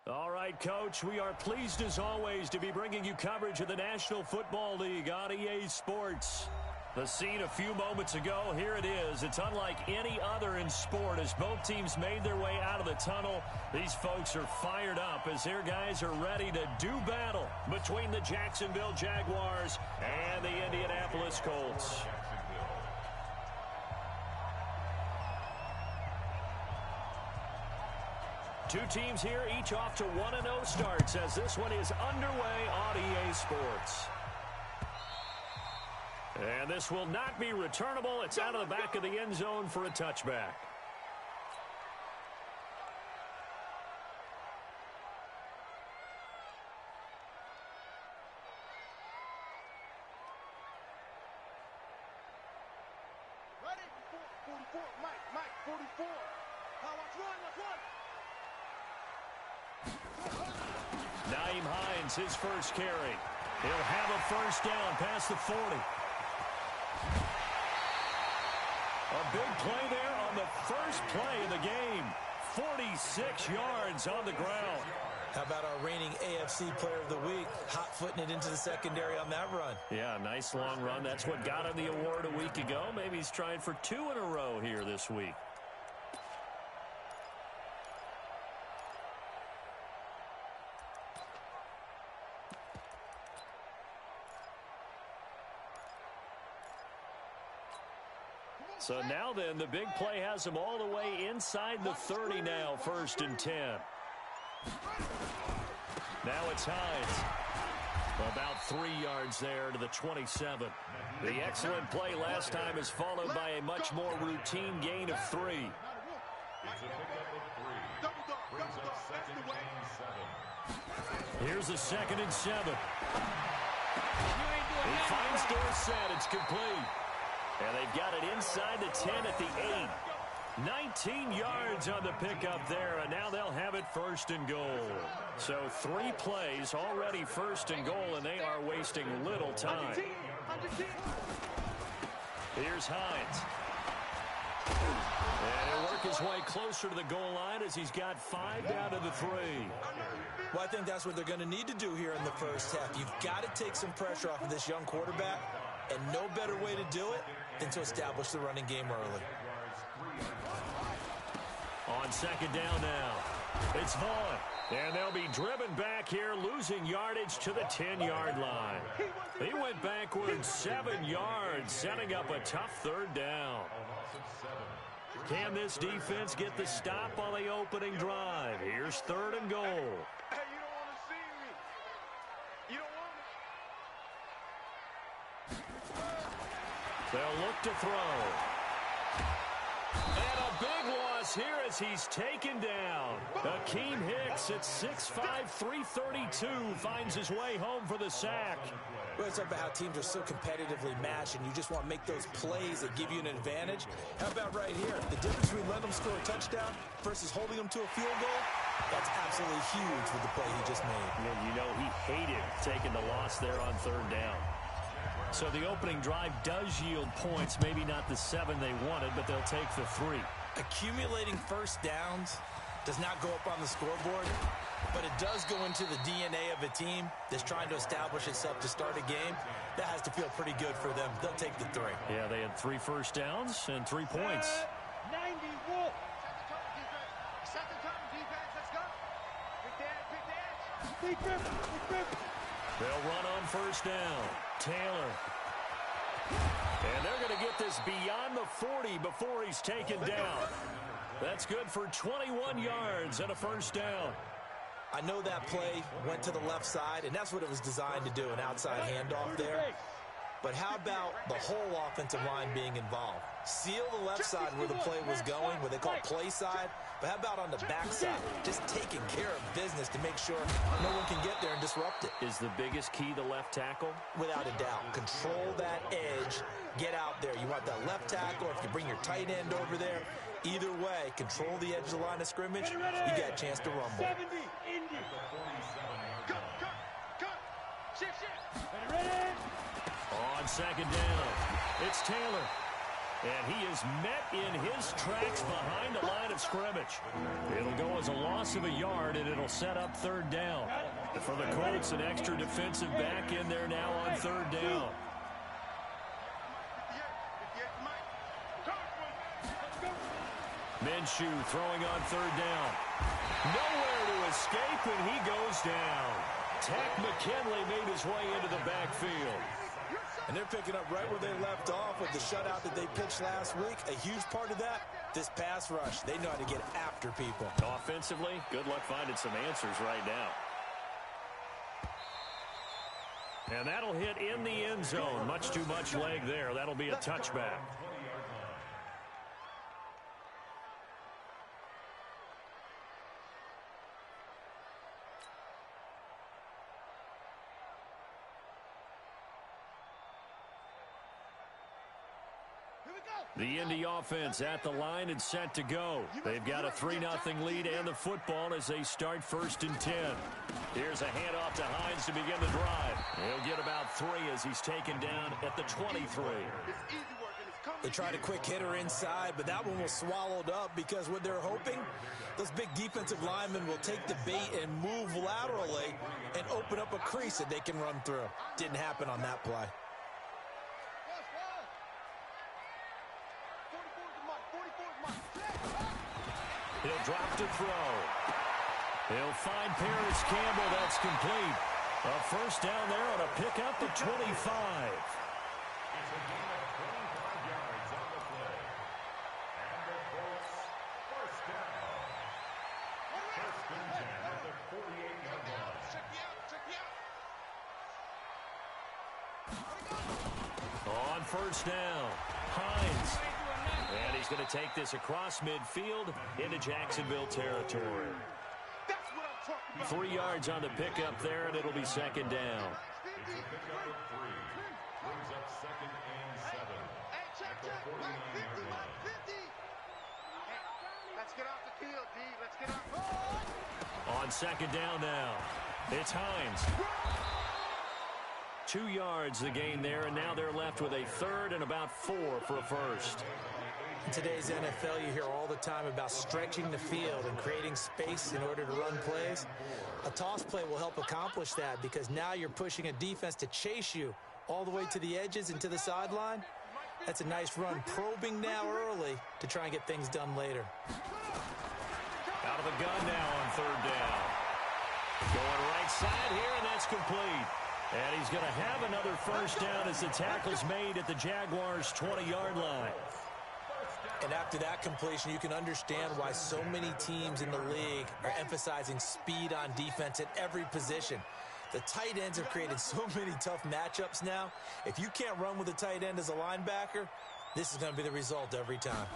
All right, Coach, we are pleased as always to be bringing you coverage of the National Football League on EA Sports. The scene a few moments ago, here it is. It's unlike any other in sport as both teams made their way out of the tunnel. These folks are fired up as their guys are ready to do battle between the Jacksonville Jaguars and the Indianapolis Colts. Two teams here, each off to 1-0 starts as this one is underway on EA Sports. And this will not be returnable. It's out of the back of the end zone for a touchback. Ready? 44, Mike, 44. Let's run. Nyheim Hines, his first carry. He'll have a first down past the 40. A big play there on the first play of the game. 46 yards on the ground. How about our reigning AFC Player of the Week, hot-footing it into the secondary on that run? Yeah, nice long run. That's what got him the award a week ago. Maybe he's trying for 2 in a row here this week. So now then, the big play has him all the way inside the 30 now, 1st and 10. Now it's Hines. About 3 yards there to the 27. The excellent play last time is followed by a much more routine gain of 3. Here's a 2nd and 7. He finds Dorsett. It's complete. And they've got it inside the 10 at the 8. 19 yards on the pickup there, and now they'll have it 1st and goal. So 3 plays already 1st and goal, and they are wasting little time. Here's Hines. And he'll work his way closer to the goal line as he's got 5 down to the 3. Well, I think that's what they're going to need to do here in the first half. You've got to take some pressure off of this young quarterback, and no better way to do it than to establish the running game early. On 2nd down now, it's Vaughn. And they'll be driven back here, losing yardage to the 10-yard line. He went backwards 7 yards, setting up a tough 3rd down. Can this defense get the stop on the opening drive? Here's 3rd and goal. Hey, you don't want to see me. You don't want me. They'll look to throw. And a big loss here as he's taken down. Akeem Hicks at 6'5", 332 finds his way home for the sack. Well, it's about how teams are so competitively matched, and you just want to make those plays that give you an advantage. How about right here? The difference between letting them score a touchdown versus holding them to a field goal, that's absolutely huge with the play he just made. And you know he hated taking the loss there on 3rd down. So the opening drive does yield points, maybe not the 7 they wanted, but they'll take the 3. Accumulating first downs does not go up on the scoreboard, but it does go into the DNA of a team that's trying to establish itself to start a game. That has to feel pretty good for them. They'll take the 3. Yeah, they had 3 first downs and 3 points. 90 Wolf. Set the tone, defense. Let's go. Big dash. Big They'll run on 1st down. Taylor. And they're going to get this beyond the 40 before he's taken down. That's good for 21 yards and a 1st down. I know that play went to the left side, and that's what it was designed to do, an outside handoff there. But how about the whole offensive line being involved? Seal the left side where the play was going, what they call play side. But how about on the back side? Just taking care of business to make sure no one can get there and disrupt it. Is the biggest key the left tackle? Without a doubt. Control that edge. Get out there. You want that left tackle, or if you bring your tight end over there. Either way, control the edge of the line of scrimmage. You got a chance to rumble. 70, Indy. Go. Shift. Ready. On 2nd down, it's Taylor. And he is met in his tracks behind the line of scrimmage. It'll go as a loss of a yard, and it'll set up third down. For the Colts, an extra defensive back in there now on third down. Minshew throwing on third down. Nowhere to escape, and he goes down. Takk McKinley made his way into the backfield. And they're picking up right where they left off with the shutout that they pitched last week. A huge part of that, this pass rush. They know how to get after people. Offensively, good luck finding some answers right now. And that'll hit in the end zone. Much too much leg there. That'll be a touchback. The Indy offense at the line and set to go. They've got a 3-0 lead and the football as they start 1st and 10. Here's a handoff to Hines to begin the drive. He'll get about 3 as he's taken down at the 23. They tried a quick hitter inside, but that one was swallowed up because what they're hoping, those big defensive linemen will take the bait and move laterally and open up a crease that they can run through. Didn't happen on that play. He'll drop to throw. He'll find Paris Campbell. That's complete. A first down there on a pickup at 25. On first down, Hines. And he's going to take this across midfield into Jacksonville territory. 3 yards on the pickup there, and it'll be second down. Let's get off the field, D. Let's get off. On second down now, it's Hines. 2 yards the gain there, and now they're left with a third and about 4 for a first. In today's NFL, you hear all the time about stretching the field and creating space in order to run plays. A toss play will help accomplish that because now you're pushing a defense to chase you all the way to the edges and to the sideline. That's a nice run, probing now early to try and get things done later. Out of the gun now on third down. Going right side here, and that's complete. And he's going to have another first down as the tackle's made at the Jaguars' 20-yard line. And after that completion, you can understand why so many teams in the league are emphasizing speed on defense at every position. The tight ends have created so many tough matchups now. If you can't run with a tight end as a linebacker, this is going to be the result every time.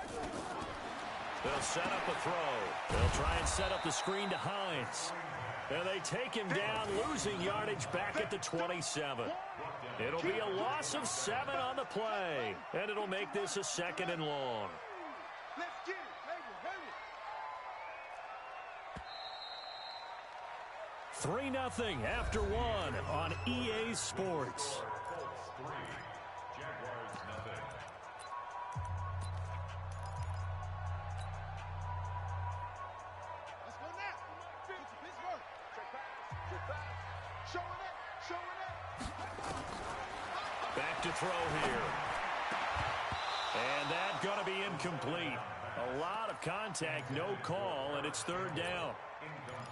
They'll set up a throw. They'll try and set up the screen to Hines. And they take him down, losing yardage back at the 27. It'll be a loss of 7 on the play. And it'll make this a 2nd and long. Let's get it, baby, 3-0 after 1 on EA Sports. Back to throw here. And that's going to be incomplete. A lot of contact, no call, and it's third down.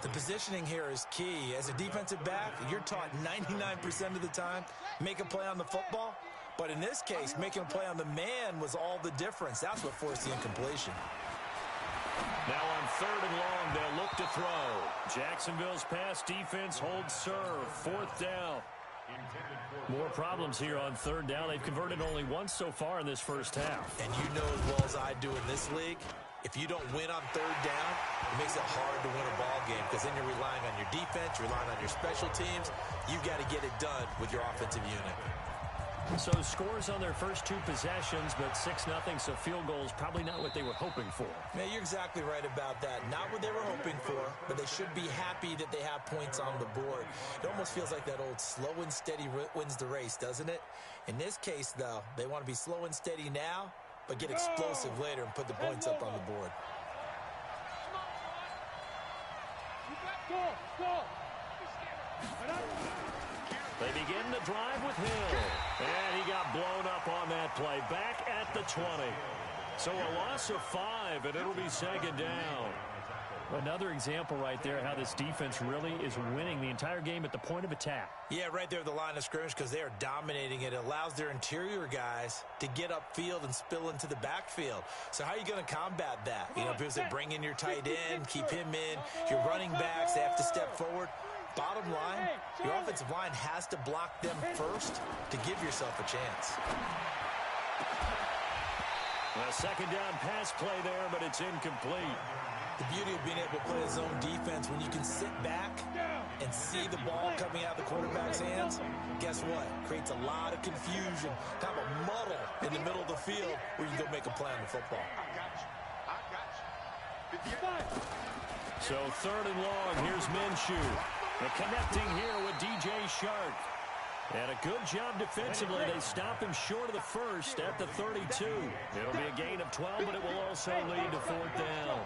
The positioning here is key. As a defensive back, you're taught 99% of the time, make a play on the football. But in this case, making a play on the man was all the difference. That's what forced the incompletion. Now on third and long, they'll look to throw. Jacksonville's pass defense holds serve. 4th down. More problems here on third down. They've converted only once so far in this first half. And you know as well as I do in this league, if you don't win on third down, it makes it hard to win a ball game because then you're relying on your defense, you're relying on your special teams. You've got to get it done with your offensive unit. So scores on their first 2 possessions, but 6-0, so field goals probably not what they were hoping for. Man, you're exactly right about that. Not what they were hoping for, but they should be happy that they have points on the board. It almost feels like that old slow and steady wins the race, doesn't it? In this case, though, they want to be slow and steady now but get explosive later and put the points up on the board. They begin the drive with Hill. And he got blown up on that play. Back at the 20. So a loss of 5, and it'll be second down. Another example right there how this defense really is winning the entire game at the point of attack. Yeah, right there at the line of scrimmage because they are dominating it. It allows their interior guys to get upfield and spill into the backfield. So how are you going to combat that? You know, because they bring in your tight end, keep him in. Your running backs, they have to step forward. Bottom line, your offensive line has to block them first to give yourself a chance. A second down pass play there, but it's incomplete. The beauty of being able to play his own defense, when you can sit back and see the ball coming out of the quarterback's hands, guess what? Creates a lot of confusion, kind of a muddle in the middle of the field where you can go make a play on the football. I got you. So third and long, here's Minshew. They're connecting here with DJ Shark. And a good job defensively. They stop him short of the first at the 32. It'll be a gain of 12, but it will also lead to fourth down.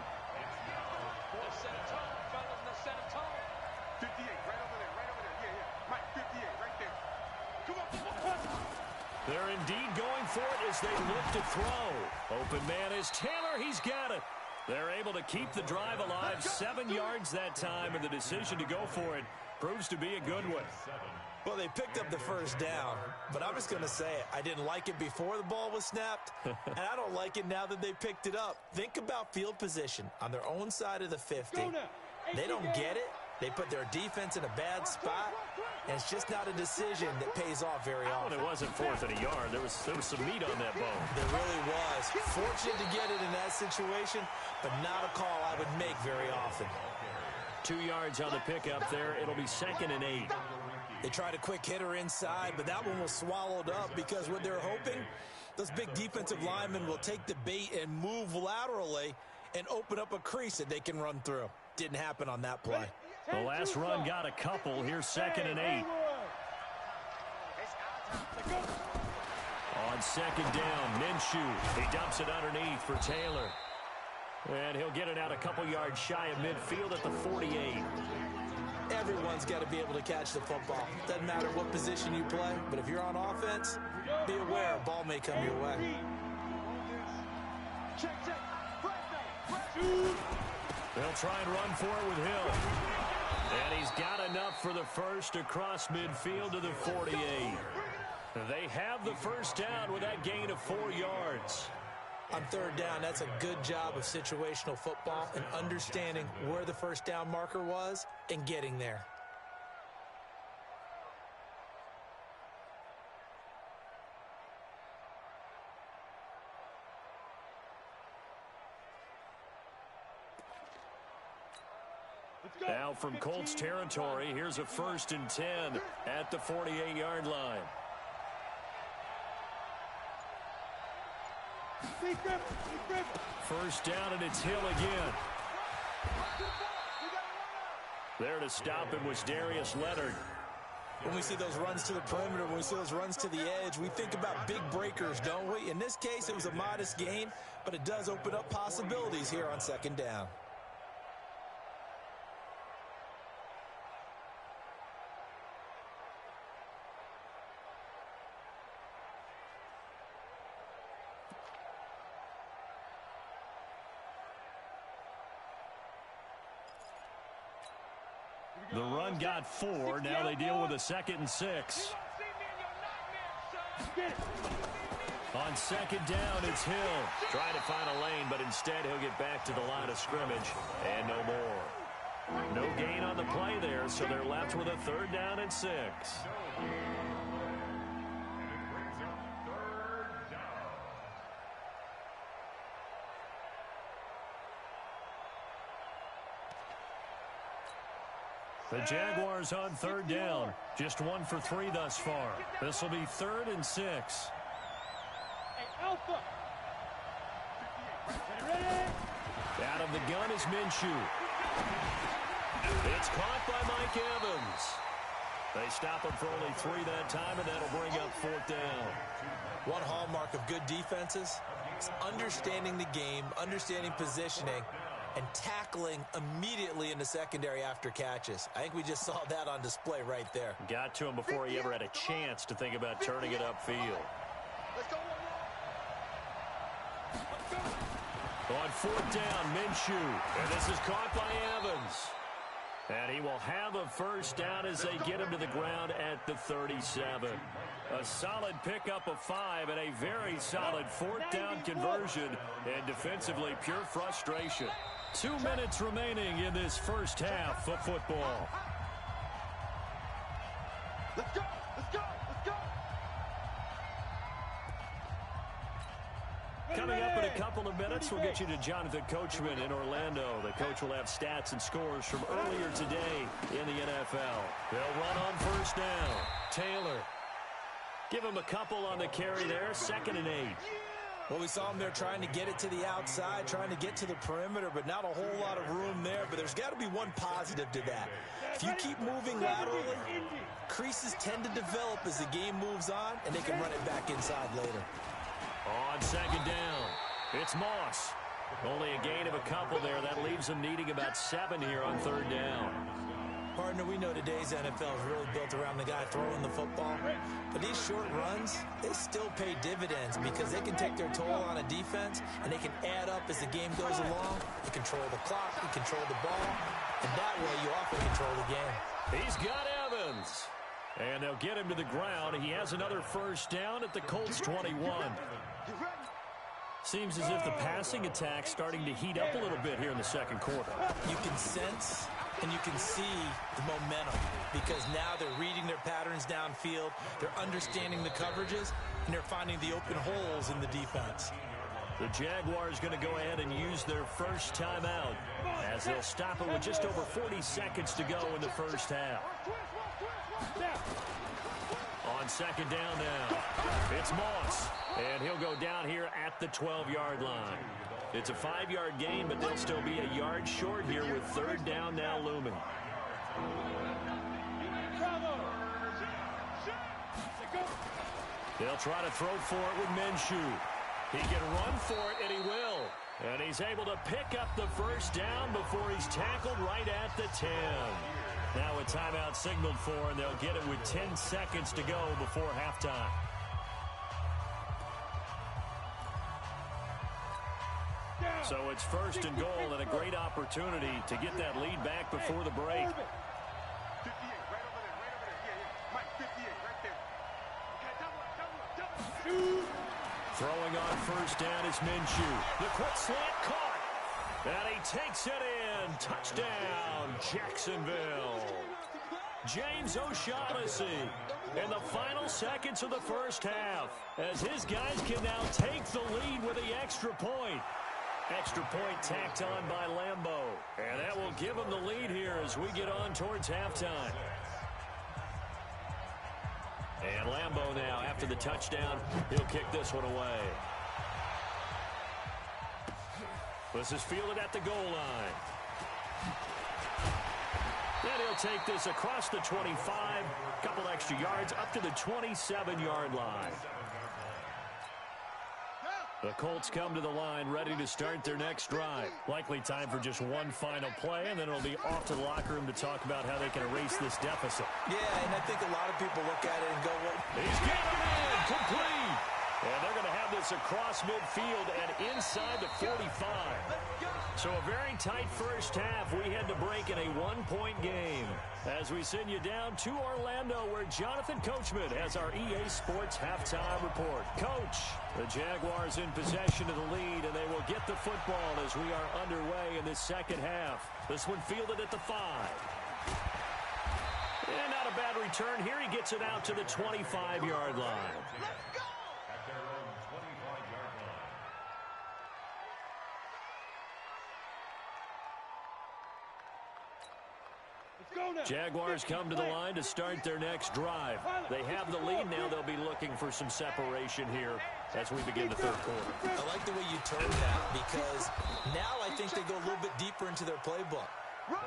58, right over there. Yeah. Mike, 58, right there. Come on. They're indeed going for it as they look to throw. Open man is Taylor. He's got it. They're able to keep the drive alive. 7 yards that time, and the decision to go for it proves to be a good one. Well, they picked up the first down, but I'm just going to say it. I didn't like it before the ball was snapped, and I don't like it now that they picked it up. Think about field position on their own side of the 50. They don't get it. They put their defense in a bad spot, and it's just not a decision that pays off very often. It wasn't fourth and a yard. There was some meat on that bone. There really was. Fortunate to get it in that situation, but not a call I would make very often. 2 yards on the pickup there. It'll be second and 8. They tried a quick hitter inside, but that one was swallowed up because what they're hoping, those big defensive linemen will take the bait and move laterally and open up a crease that they can run through. Didn't happen on that play. The last run got a couple. Here's second and 8. On second down, Minshew. He dumps it underneath for Taylor. And he'll get it out a couple yards shy of midfield at the 48. Everyone's got to be able to catch the football. Doesn't matter what position you play, but if you're on offense, be aware a ball may come your way. They'll try and run for it with Hill. And he's got enough for the first across midfield to the 48. They have the first down with that gain of 4 yards. On third down, that's a good job of situational football and understanding where the first down marker was and getting there. Now from Colts territory, here's a 1st and 10 at the 48-yard line. First down, and it's Hill again. There to stop him was Darius Leonard. When we see those runs to the perimeter, when we see those runs to the edge, we think about big breakers, don't we? In this case, it was a modest gain, but it does open up possibilities here on second down. The run got 4. Now they deal with a 2nd and 6. On second down, it's Hill. Trying to find a lane, but instead he'll get back to the line of scrimmage. And no more. No gain on the play there, so they're left with a 3rd down and 6. The Jaguars on 3rd down. Just 1 for 3 thus far. This will be 3rd and 6. Out of the gun is Minshew. It's caught by Mike Evans. They stop him for only 3 that time, and that'll bring up 4th down. One hallmark of good defenses, It's understanding the game, understanding positioning, and tackling immediately in the secondary after catches. I think we just saw that on display right there. Got to him before he ever had a chance to think about turning it upfield. On fourth down, Minshew. And this is caught by Evans. And he will have a first down as they get him to the ground at the 37. A solid pickup of 5 and a very solid fourth down conversion. And defensively, pure frustration. 2 minutes remaining in this first half of football. Let's go! Let's go! Let's go! Coming up in a couple of minutes, we'll get you to Jonathan Coachman in Orlando. The coach will have stats and scores from earlier today in the NFL. They'll run on first down. Taylor. Give him a couple on the carry there. 2nd and 8. Well, we saw him there trying to get it to the outside, trying to get to the perimeter, but not a whole lot of room there. But there's got to be one positive to that. If you keep moving laterally, creases tend to develop as the game moves on, and they can run it back inside later. On 2nd down, it's Moss. Only a gain of a couple there. That leaves them needing about 7 here on 3rd down. Partner, we know today's NFL is really built around the guy throwing the football. But these short runs, they still pay dividends because they can take their toll on a defense, and they can add up as the game goes along. You control the clock, you control the ball, and that way you often control the game. He's got Evans. And they'll get him to the ground. He has another first down at the Colts 21. Seems as if the passing attack's starting to heat up a little bit here in the second quarter. You can sense and you can see the momentum because now they're reading their patterns downfield, they're understanding the coverages, and they're finding the open holes in the defense. The Jaguars going to go ahead and use their first timeout as they'll stop it with just over 40 seconds to go in the first half. On 2nd down now, it's Moss, and he'll go down here at the 12-yard line. It's a 5-yard gain, but they'll still be a yard short here with 3rd down now looming. They'll try to throw for it with Minshew. He can run for it, and he will. And he's able to pick up the first down before he's tackled right at the 10. Now a timeout signaled for, and they'll get it with 10 seconds to go before halftime. So it's 1st and goal, and a great opportunity to get that lead back before the break. 58, right over there, yeah. Mike, 58, right there. Okay, double. Throwing on first down is Minshew. The quick slant caught. And he takes it in. Touchdown, Jacksonville. James O'Shaughnessy in the final seconds of the first half as his guys can now take the lead with the extra point. Extra point tacked on by Lambeau. And that will give him the lead here as we get on towards halftime. And Lambeau now, after the touchdown, he'll kick this one away. This is fielded at the goal line. Then he'll take this across the 25, couple extra yards, up to the 27-yard line. The Colts come to the line ready to start their next drive. Likely time for just one final play, and then it'll be off to the locker room to talk about how they can erase this deficit. Yeah, and I think a lot of people look at it and go, well, he's got him in, complete. And they're going to have this across midfield and inside the 45. So a very tight first half. We had to break in a one-point game as we send you down to Orlando where Jonathan Coachman has our EA Sports halftime report. Coach, the Jaguars in possession of the lead, and they will get the football as we are underway in this second half. This one fielded at the 5. And not a bad return here. He gets it out to the 25-yard line. Jaguars come to the line to start their next drive. They have the lead now. They'll be looking for some separation here as we begin the third quarter. I like the way you turned that because now I think they go a little bit deeper into their playbook.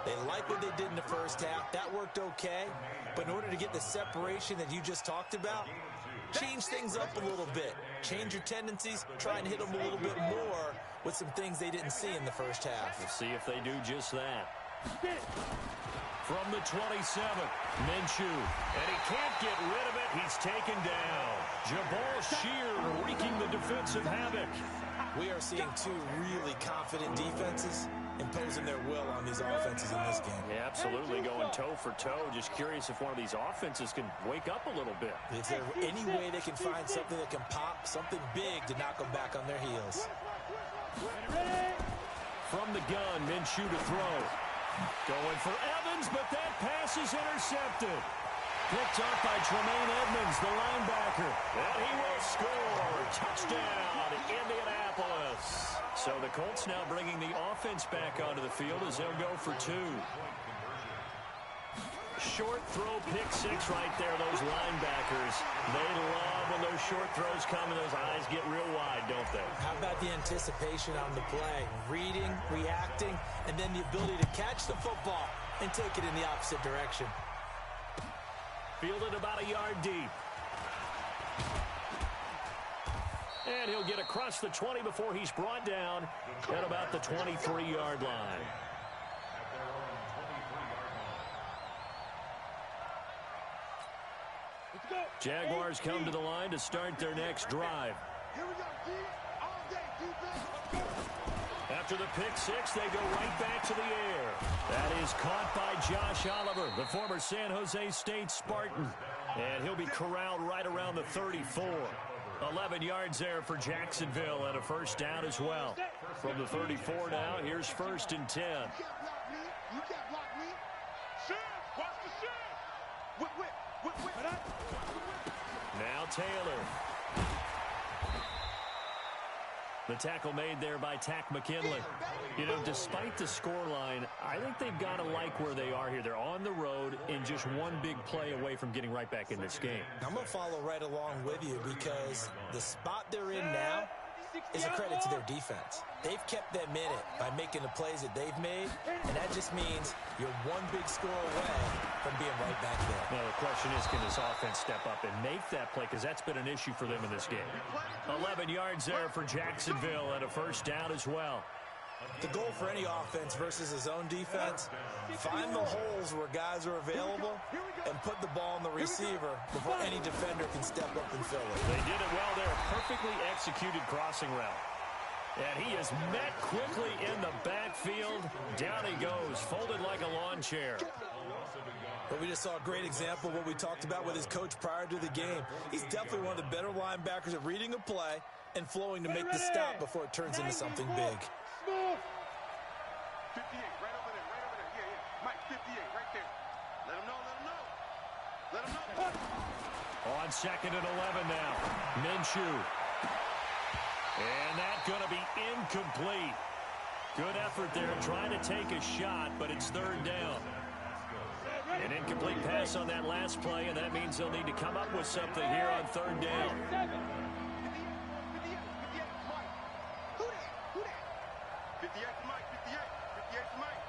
They like what they did in the first half. That worked okay. But in order to get the separation that you just talked about, change things up a little bit. Change your tendencies, try and hit them a little bit more with some things they didn't see in the first half. We'll see if they do just that. From the 27, Minshew, and he can't get rid of it. He's taken down. Jabal Shear wreaking the defensive havoc. We are seeing two really confident defenses imposing their will on these offenses in this game. Yeah, absolutely, going toe for toe. Just curious if one of these offenses can wake up a little bit. Is there any way they can find something that can pop, something big to knock them back on their heels? From the gun, Minshew to throw. Going for Evans, but that pass is intercepted. Picked up by Tremaine Edmonds, the linebacker. And he will score. Touchdown, Indianapolis. So the Colts now bringing the offense back onto the field as they'll go for two. Short throw, pick six right there. Those linebackers, they love when those short throws come and those eyes get real wide, don't they? How about the anticipation on the play? Reading, reacting, and then the ability to catch the football and take it in the opposite direction. Fielded about a yard deep. And he'll get across the 20 before he's brought down at about the 23-yard line. Jaguars come to the line to start their next drive. After the pick six, they go right back to the air. That is caught by Josh Oliver, the former San Jose State Spartan. And he'll be corralled right around the 34. 11 yards there for Jacksonville and a first down as well. From the 34 now, here's 1st and 10. You can't block me. Shit, watch the shit. Whip. Now Taylor. The tackle made there by Tack McKinley. You know, despite the scoreline, I think they've got to like where they are here. They're on the road and just one big play away from getting right back in this game. I'm going to follow right along with you because the spot they're in now is a credit to their defense. They've kept them in it by making the plays that they've made, and that just means you're one big score away from being right back there. Now, the question is, can this offense step up and make that play? Because that's been an issue for them in this game. 11 yards there for Jacksonville and a first down as well. The goal for any offense versus his own defense, find the holes where guys are available and put the ball on the receiver before any defender can step up and fill it. They did it well there. Perfectly executed crossing route. And he is met quickly in the backfield. Down he goes, folded like a lawn chair. But we just saw a great example of what we talked about with his coach prior to the game. He's definitely one of the better linebackers at reading a play and flowing to make the stop before it turns into something big. 58, right over there. Yeah. Mike, 58, right there. Let him know. On 2nd and 11 now. Minshew. And that's going to be incomplete. Good effort there trying to take a shot, but it's 3rd down. An incomplete pass on that last play, and that means they'll need to come up with something here on 3rd down. 58 to Mike.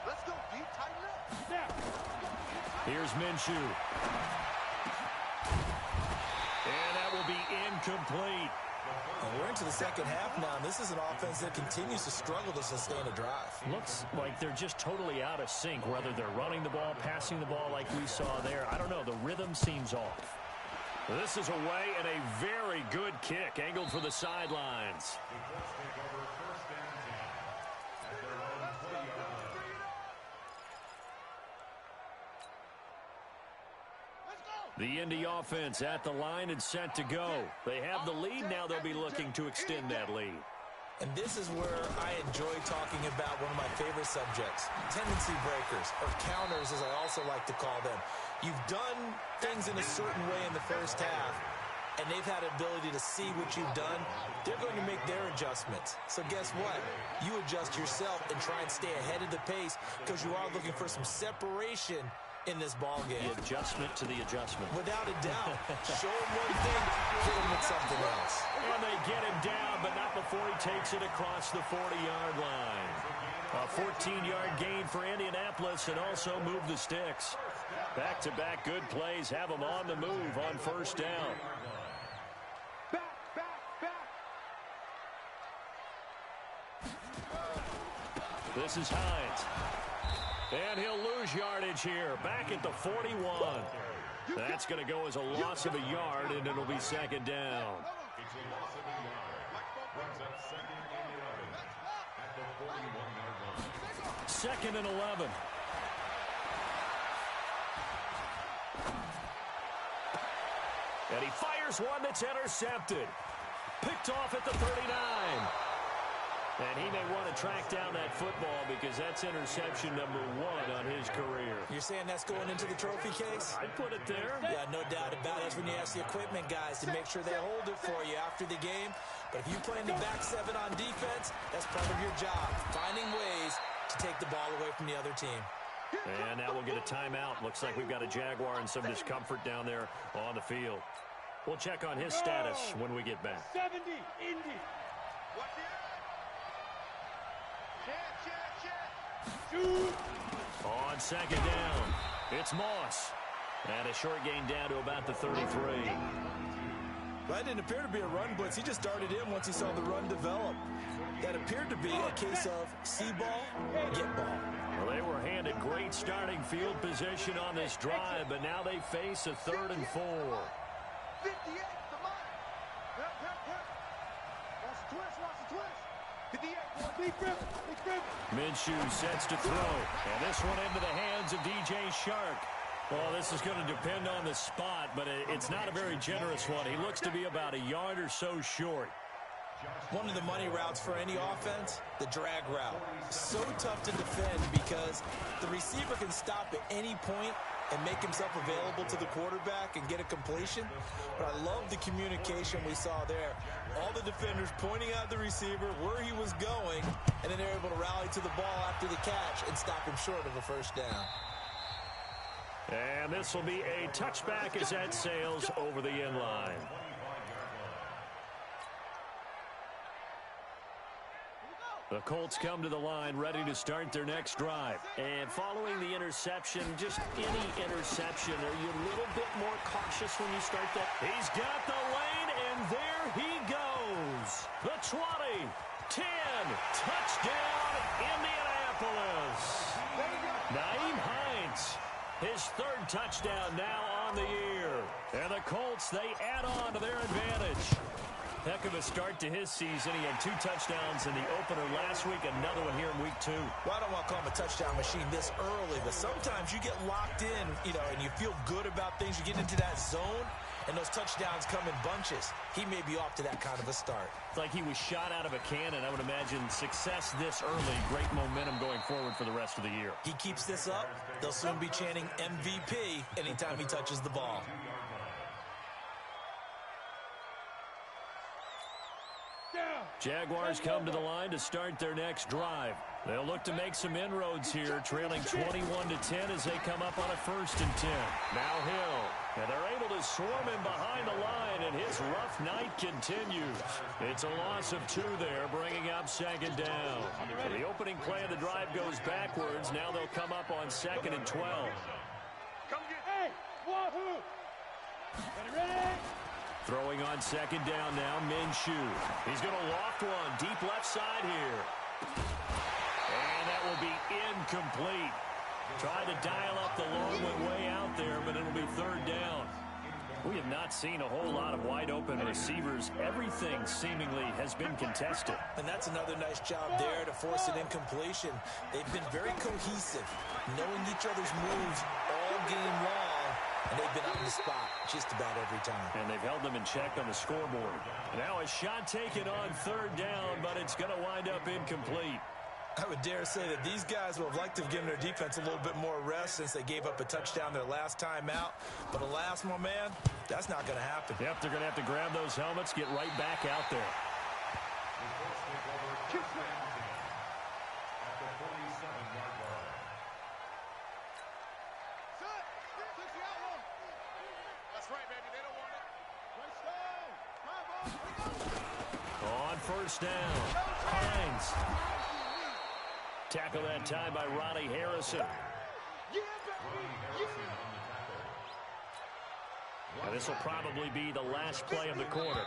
Let's go, D. Tighten up. Here's Minshew. And that will be incomplete. And we're into the second half now, and this is an offense that continues to struggle to sustain a drive. Looks like they're just totally out of sync, whether they're running the ball, passing the ball like we saw there. I don't know. The rhythm seems off. This is away and a very good kick, angled for the sidelines. The Indy offense at the line and set to go. They have the lead. Now they'll be looking to extend that lead. And this is where I enjoy talking about one of my favorite subjects, tendency breakers, or counters as I also like to call them. You've done things in a certain way in the first half, and they've had an ability to see what you've done. They're going to make their adjustments. So guess what? You adjust yourself and try and stay ahead of the pace because you are looking for some separation in this ball game. The adjustment to the adjustment. Without a doubt. Show him one thing, hit him with something else. And they get him down, but not before he takes it across the 40-yard line. A 14-yard gain for Indianapolis and also move the sticks. Back-to-back good plays have them on the move on 1st down. This is Hines. And he'll lose yardage here. Back at the 41. That's going to go as a loss of a yard, and it'll be second down. It's a loss of a yard. Brings up second and 11 at the 41-yard line. Second and 11. And he fires one that's intercepted. Picked off at the 39. And he may want to track down that football because that's interception number 1 on his career. You're saying that's going into the trophy case? I'd put it there. Yeah, no doubt about it. That's when you ask the equipment guys to make sure they hold it for you after the game. But if you play in the back 7 on defense, that's part of your job, finding ways to take the ball away from the other team. And now we'll get a timeout. Looks like we've got a Jaguar and some discomfort down there on the field. We'll check on his status when we get back. 70, Indy. What's it? On second down, it's Moss. And a short gain down to about the 33. That didn't appear to be a run blitz. He just darted in once he saw the run develop. That appeared to be a case of see ball, get ball. Well, they were handed great starting field position on this drive, but now they face a 3rd and 4. 58, the mark. Watch the twist, watch the twist. 58, Big grip, big grip. Minshew sets to throw, and this one into the hands of DJ Shark. Well, this is going to depend on the spot, but it's not a very generous one. He looks to be about a yard or so short. One of the money routes for any offense, the drag route. So tough to defend because the receiver can stop at any point and make himself available to the quarterback and get a completion. But I love the communication we saw there. All the defenders pointing out the receiver, where he was going, and then they're able to rally to the ball after the catch and stop him short of a first down. And this will be a touchback as that sails over the end line. The Colts come to the line ready to start their next drive. And following the interception, just any interception, are you a little bit more cautious when you start that? He's got the lane, and there he goes. The 20, 10, touchdown, Indianapolis. Naeem Hines, his 3rd touchdown now on the year. And the Colts, they add on to their advantage. Heck of a start to his season. He had 2 touchdowns in the opener last week, another one here in week 2. Well, I don't want to call him a touchdown machine this early, but sometimes you get locked in, and you feel good about things. You get into that zone, and those touchdowns come in bunches. He may be off to that kind of a start. It's like he was shot out of a cannon. I would imagine success this early, great momentum going forward for the rest of the year. He keeps this up, they'll soon be chanting MVP anytime he touches the ball. Jaguars come to the line to start their next drive. They'll look to make some inroads here, trailing 21-10 as they come up on a 1st and 10. Now Hill, and they're able to swarm him behind the line, and his rough night continues. It's a loss of 2 there, bringing up second down. So the opening play of the drive goes backwards. Now they'll come up on 2nd and 12. come get. Hey, wahoo! Ready? Throwing on second down now, Minshew. He's going to loft one deep left side here. And that will be incomplete. Tried to dial up the long one way out there, but it'll be 3rd down. We have not seen a whole lot of wide open receivers. Everything seemingly has been contested. And that's another nice job there to force an incompletion. They've been very cohesive, knowing each other's moves all game long. And they've been on the spot just about every time. And they've held them in check on the scoreboard. Now a shot taken on 3rd down, but it's going to wind up incomplete. I would dare say that these guys would have liked to have given their defense a little bit more rest since they gave up a touchdown their last time out. But alas, my man, that's not going to happen. Yep, they're going to have to grab those helmets, get right back out there. On 1st down, Hines. Tackle that time by Ronnie Harrison. Now this will probably be the last play of the quarter.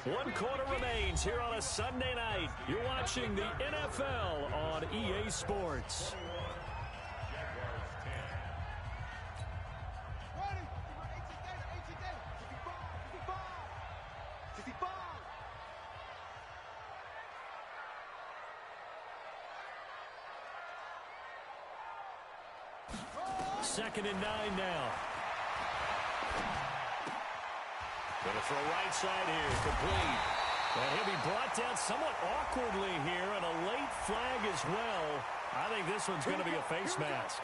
1 quarter remains here on a Sunday night. You're watching the NFL on EA Sports. Second and 9 now. Going to throw right side here, complete. And he'll be brought down somewhat awkwardly here, and a late flag as well. I think this one's going to be a face mask.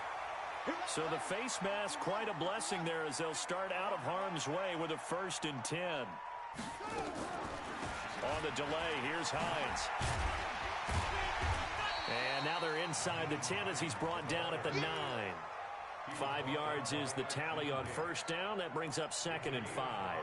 So the face mask, quite a blessing there as they'll start out of harm's way with a 1st and 10. On the delay, here's Hines. And now they're inside the 10 as he's brought down at the 9. 5 yards is the tally on 1st down. That brings up 2nd and 5.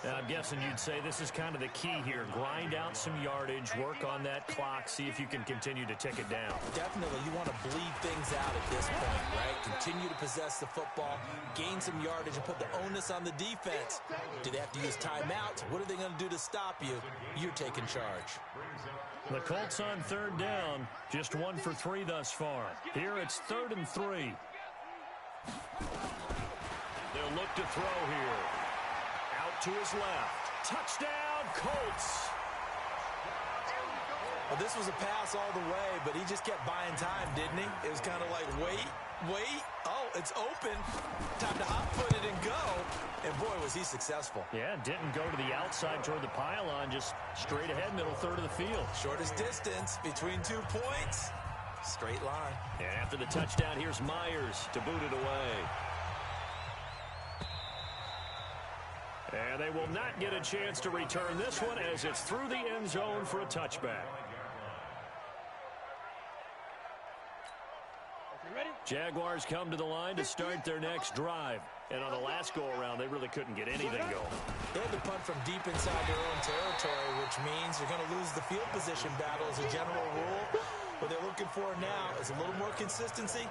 Now, I'm guessing you'd say this is kind of the key here. Grind out some yardage, work on that clock, see if you can continue to tick it down. Definitely, you want to bleed things out at this point, right? Continue to possess the football, gain some yardage, and put the onus on the defense. Do they have to use timeouts? What are they going to do to stop you? You're taking charge. The Colts on 3rd down, just 1 for 3 thus far. Here it's 3rd and 3. They'll look to throw here. Out to his left. Touchdown, Colts. Well, this was a pass all the way, but he just kept buying time, didn't he? It was kind of like, wait. Oh, it's open. Time to hot-foot it and go. And, boy, was he successful. Yeah, didn't go to the outside toward the pylon, just straight ahead, middle third of the field. Shortest distance between 2 points. Straight line. And after the touchdown, here's Myers to boot it away. And they will not get a chance to return this one as it's through the end zone for a touchback. Jaguars come to the line to start their next drive. And on the last go-around, they really couldn't get anything going. They had to punt from deep inside their own territory, which means you're going to lose the field position battle as a general rule. What they're looking for now is a little more consistency,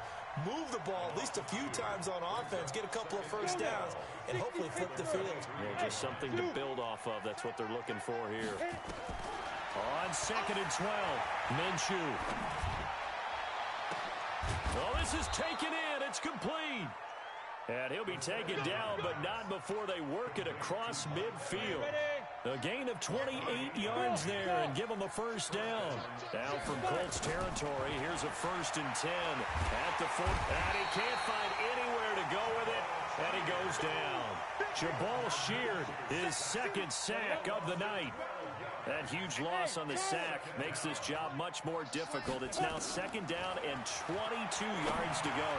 move the ball at least a few times on offense, get a couple of 1st downs, and hopefully flip the field. Yeah, just something to build off of. That's what they're looking for here. On 2nd and 12, Minshew. Oh, this is taken in. It's complete. And he'll be taken down, but not before they work it across midfield. A gain of 28 yards there and give him a 1st down. Now from Colts territory, here's a 1st and 10 at the 4. And he can't find anywhere to go with it, and he goes down. Jabal Sheard, his 2nd sack of the night. That huge loss on the sack makes this job much more difficult. It's now 2nd down and 22 yards to go.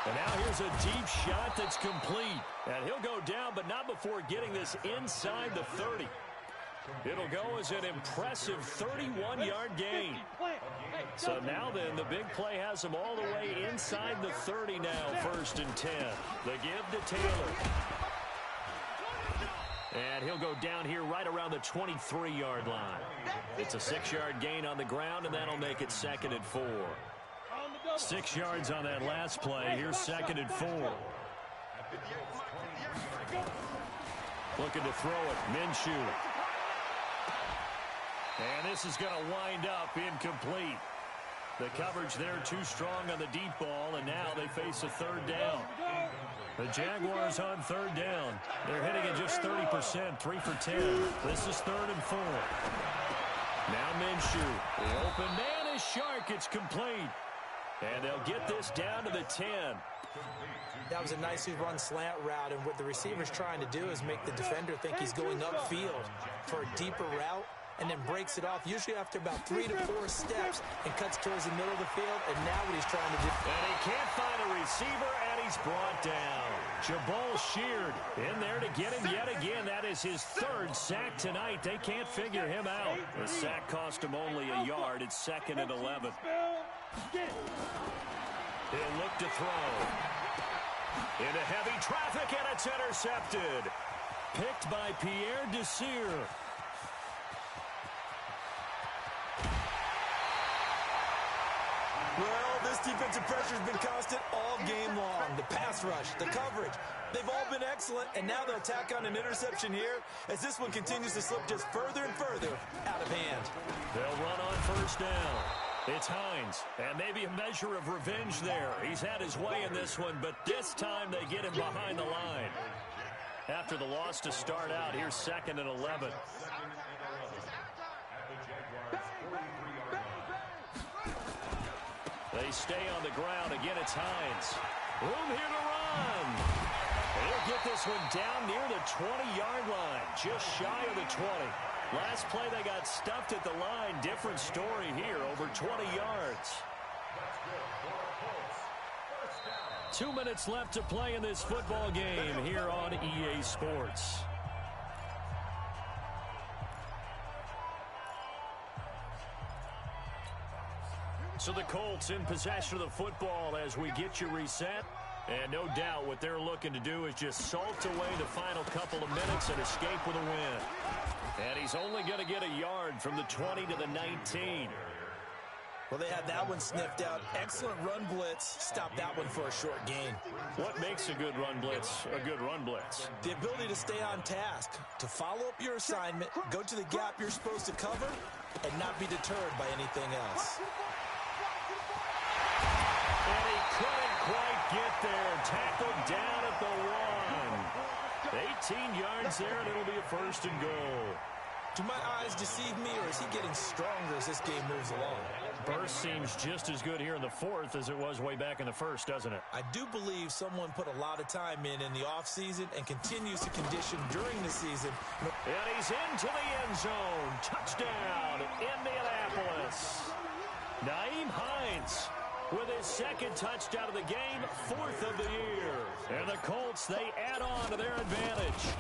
And now here's a deep shot that's complete. And he'll go down, but not before getting this inside the 30. It'll go as an impressive 31-yard gain. So now then, the big play has him all the way inside the 30 now, 1st and 10. The give to Taylor. And he'll go down here right around the 23-yard line. It's a 6-yard gain on the ground, and that'll make it 2nd and 4. 6 yards on that last play. Here's 2nd and 4. Looking to throw it. Minshew. And this is going to wind up incomplete. The coverage there too strong on the deep ball, and now they face a 3rd down. The Jaguars on 3rd down. They're hitting at just 30%, 3 for 10. This is 3rd and 4. Now Minshew. The open man is Shark. It's complete. And they'll get this down to the 10. That was a nicely run slant route, and what the receiver's trying to do is make the defender think he's going upfield for a deeper route, and then breaks it off, usually after about 3 to 4 steps, and cuts towards the middle of the field, and now what he's trying to do. And he can't find a receiver, and he's brought down. Jabal Sheard in there to get him yet again. That is his 3rd sack tonight. They can't figure him out. The sack cost him only a yard. It's 2nd and 11. He'll look to throw. Into heavy traffic, and it's intercepted. Picked by Pierre Desir. Well, this defensive pressure has been constant all game long. The pass rush, the coverage, they've all been excellent, and now they'll tack on an interception here as this one continues to slip just further and further out of hand. They'll run on first down. It's Hines, and maybe a measure of revenge there. He's had his way in this one, but this time they get him behind the line. After the loss to start out, here's 2nd and 11. They stay on the ground. Again, it's Hines. Room here to run. He'll get this one down near the 20-yard line, just shy of the 20. Last play, they got stuffed at the line. Different story here, over 20 yards. 2 minutes left to play in this football game here on EA Sports. So the Colts in possession of the football as we get you reset. And no doubt what they're looking to do is just salt away the final couple of minutes and escape with a win. And he's only going to get a yard from the 20 to the 19. Well, they had that one sniffed out. Excellent run blitz. Stop that one for a short gain. What makes a good run blitz a good run blitz? The ability to stay on task, to follow up your assignment, go to the gap you're supposed to cover, and not be deterred by anything else. And he couldn't quite get there. Tackled down at the 1. 18 yards there, and it'll be a 1st and goal. Do my eyes deceive me, or is he getting stronger as this game moves along? Burst seems just as good here in the 4th as it was way back in the 1st, doesn't it? I do believe someone put a lot of time in the offseason and continues to condition during the season. And he's into the end zone. Touchdown, Indianapolis. Nyheim Hines with his 2nd touchdown of the game, 4th of the year. And the Colts, they add on to their advantage.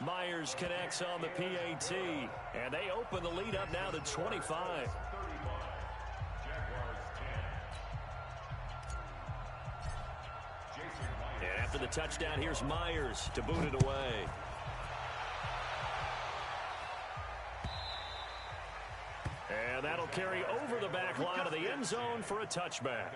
Myers connects on the PAT, and they open the lead up now to 25. And after the touchdown, here's Myers to boot it away. And that'll carry over the back line of the end zone for a touchback.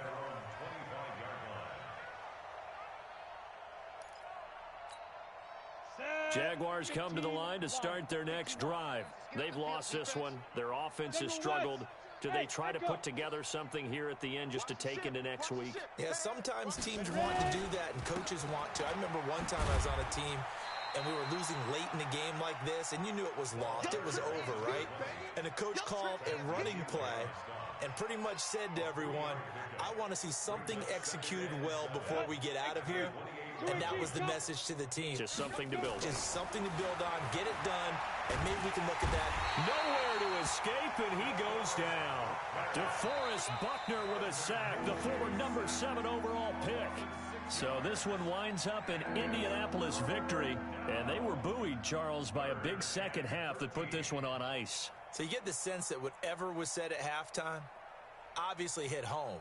Jaguars come to the line to start their next drive. They've lost this one. Their offense has struggled. Do they try to put together something here at the end just to take into next week? Yeah, sometimes teams want to do that and coaches want to. I remember one time I was on a team and we were losing late in the game like this, and you knew it was lost. It was over, right? And the coach called a running play and pretty much said to everyone, I want to see something executed well before we get out of here. And that was the message to the team. Just something to build on. Just something to build on, get it done, and maybe we can look at that. Nowhere to escape, and he goes down. DeForest Buckner with a sack, the former number 7 overall pick. So this one winds up an Indianapolis victory, and they were buoyed, Charles, by a big second half that put this one on ice. So you get the sense that whatever was said at halftime obviously hit home.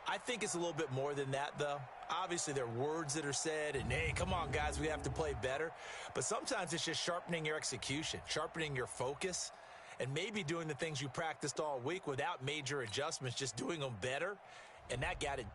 I think it's a little bit more than that, though. Obviously, there are words that are said, and, hey, come on, guys, we have to play better. But sometimes it's just sharpening your execution, sharpening your focus, and maybe doing the things you practiced all week without major adjustments, just doing them better. And that got it